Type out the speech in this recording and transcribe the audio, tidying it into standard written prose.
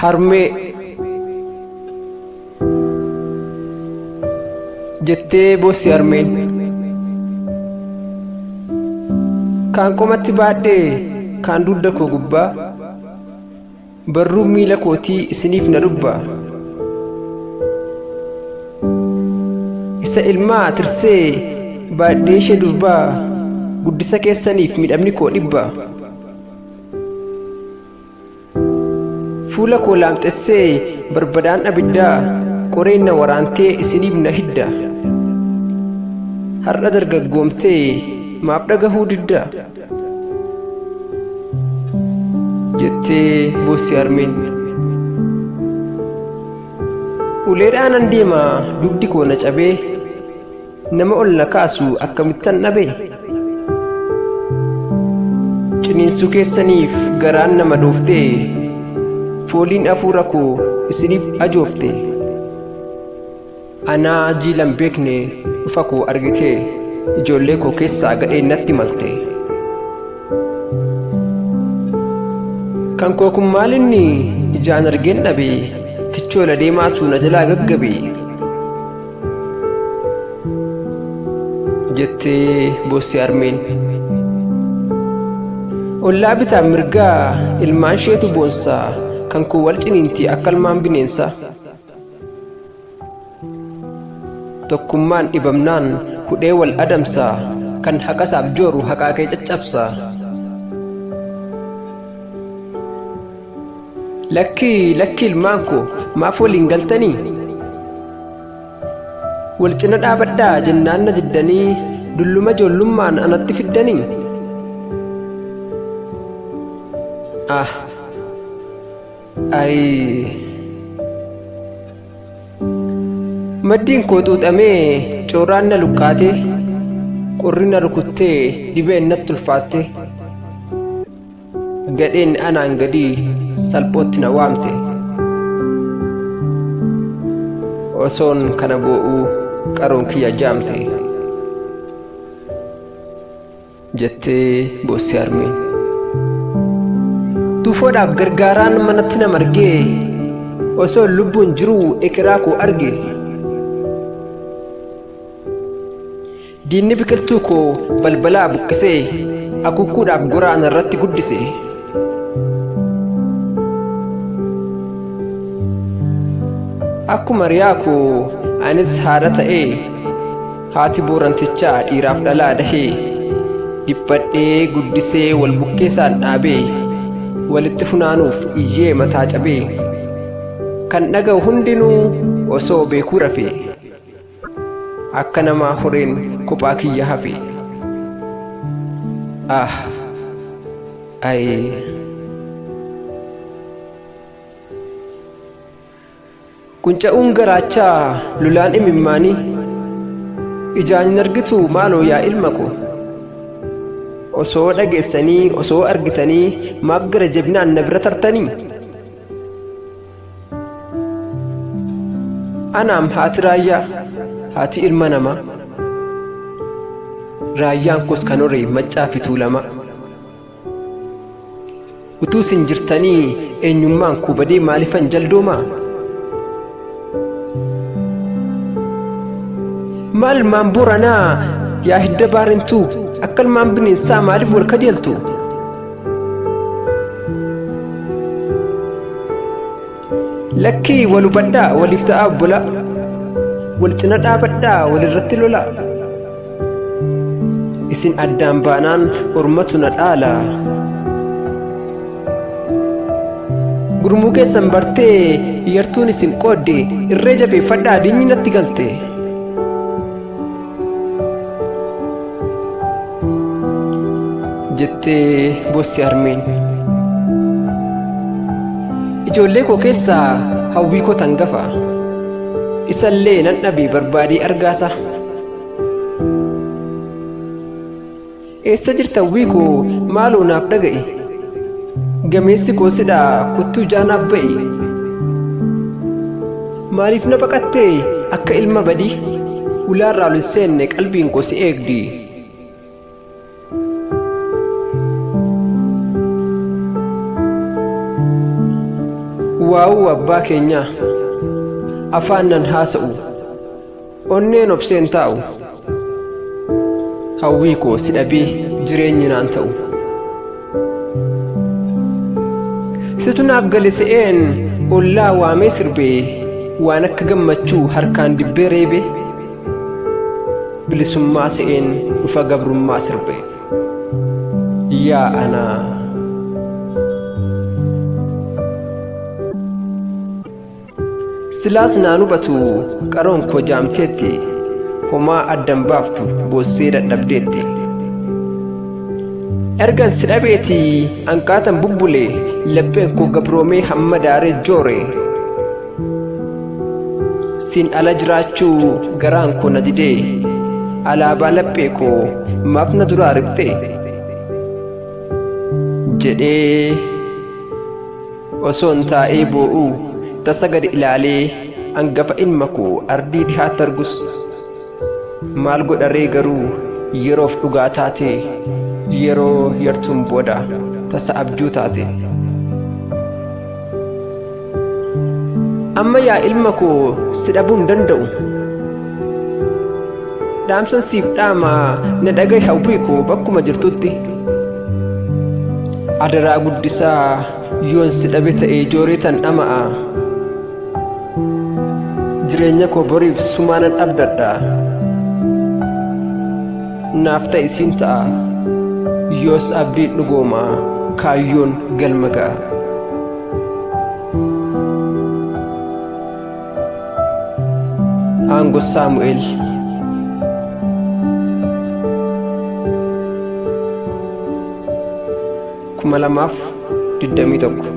harmee jettee boossi harmeen. Kaan qomatti baadhee kaan dugda koo gubbaa barruun miila kootii isiniif na dhubbaa. Isa ilmaa tirsee baadhee ishee durbaa guddisa keessaniif midhamni koo dhibbaa. Fuula koo laamxessee barbadaan abiddaa qoreen na waraantee isiniif na hidda. Har'a dargaggoomtee maaf dhagahuu didda jettee boossi harmeen. Uleedhaan an deema dugdi koo na cabee nama ol na kaasu akkamittan dhabee. Ciniinsuu keessaniif garaan nama dhooftee fooliin hafuura koo isiniif ajoofte. Anaa jiilan beekne dhufa koo argitee ijoollee koo keessaa gadheen natti malte. Kan koo kun maalinni ijaan argeen dhabe kichoola deemaatu na jalaa gaggabe jettee boossi harmeen. Ollaa bitaa mirgaa ilmaan isheetu boonsaa kan koo wal ciniinti akka ilmaan bineensaa. Tokkummaan dhibamnaan hudhee wal adamsaa kan haqasaaf jooru haqaa kee caccabsaa. Lakki ilmaan koo maaf waliin galtanii wal cina dhaabadhaa jennaan na jiddanii dulluma ijoollummaan anatti fiddanii. Maddiin koo xuuxamee cooraan na luqqaate qorri na rukuttee dhibeen natti ulfaatte. Gadheen anaan gadii salphootti na waamte. Osoon kana boo'uu qaroon kiyya jaamte jettee boossi harmeen. Tuufoodhaaf gargaaraan manatti na margee osoo lubbuun jiruu ekeraa koo arge. Diinni biqiltuu koo balbalaa buqqisee akukkuudhaaf goraan irratti guddise. Akkuma riyaa koo anis haadha ta'ee haati boorantichaa dhiiraaf dhalaa dahee dhiphadhee guddisee wal bukkeessaan dhaabee walitti funaanuuf iyyee mataa cabee kan dhaga'u hundinuu osoo beekuu rafee akka namaa horeen kophaa kiyya hafe. Qunca'uun garaachaa lulaan imimmaanii ijaan hin argitu maaloo yaa ilma ko. Osoo dhageessanii osoo argitanii maaf gara jabinaan na bira tartanii. Anaam haati raayyaa haati ilma namaa raayyaan koos kan horee maccaa fi tuulama. Utuu isin jirtanii eenyummaan koo badee maaliifan jaldoomaa. Maal ilmaan Booranaa yaa hidda baarentuu akka ilmaan bineensaa maaliif wal kajeeltu. Lakkii wal hubadhaa waliif ta'aa obbola wal cina dhaabadhaa walirratti lola. Isin addaan baanaan ormatu na dhaala. Gurmuu keessan bartee yartuun isin qoodde irree jabeeffadhaa diinni natti galte. jettee boossi harmeen. Ijoollee koo keessaa hawwii koo tangafa isallee nan dhabee barbaadee argaasa. Eessa jirta hawwii koo maaloo naaf dhaga'i gameessi koo sidhaa kottuu jaanaaf ba'i. Maaliif na baqattee akka ilma badii ulaarraa ol seenne qalbiin koo si eegdi. waa'uu abbaa keenya afaan nan haasa'u onneen obseen taa'u hawwii koo si dhabee jireenyi naan ta'u situ naaf gale se'een ollaa waamee sirbee waan akka gammachuu harkaan dibbee reebee bilisummaa se'een dhufa gabrummaa sirbee yaa anaa silaas naan hubatu qaroon koo jaamteetti homaa addan baaftu boossee dadhabdeetti ergan si dhabeeti anqaatan bubbulee lapheen koo gabroomee hamma daaree joore siin ala jiraachuu garaan koo na didee alaabaa laphee koo maaf na duraa riqxee jedhee osoon taa'ee boo'uu tasa gadi ilaalee angafa ilma koo ardii dhihaatti argus maal godharee garuu yeroof dhugaa taate yeroo yartuun booda tasa abjuu taate amma yaa ilma koo si dhabuu hin danda'u dhaamsan siif dhaama na dhagahi hawwii koo bakkuma jirtutti adaraa guddisaa yoon si dhabe ta'ee jooree tan dhama'a jireenya koo boriif sumaanan abdadha naaf ta'e siin ta'a yoos abdiin dhugooma kaayyoon galma ga'a Aangoo Saamu'eel 2021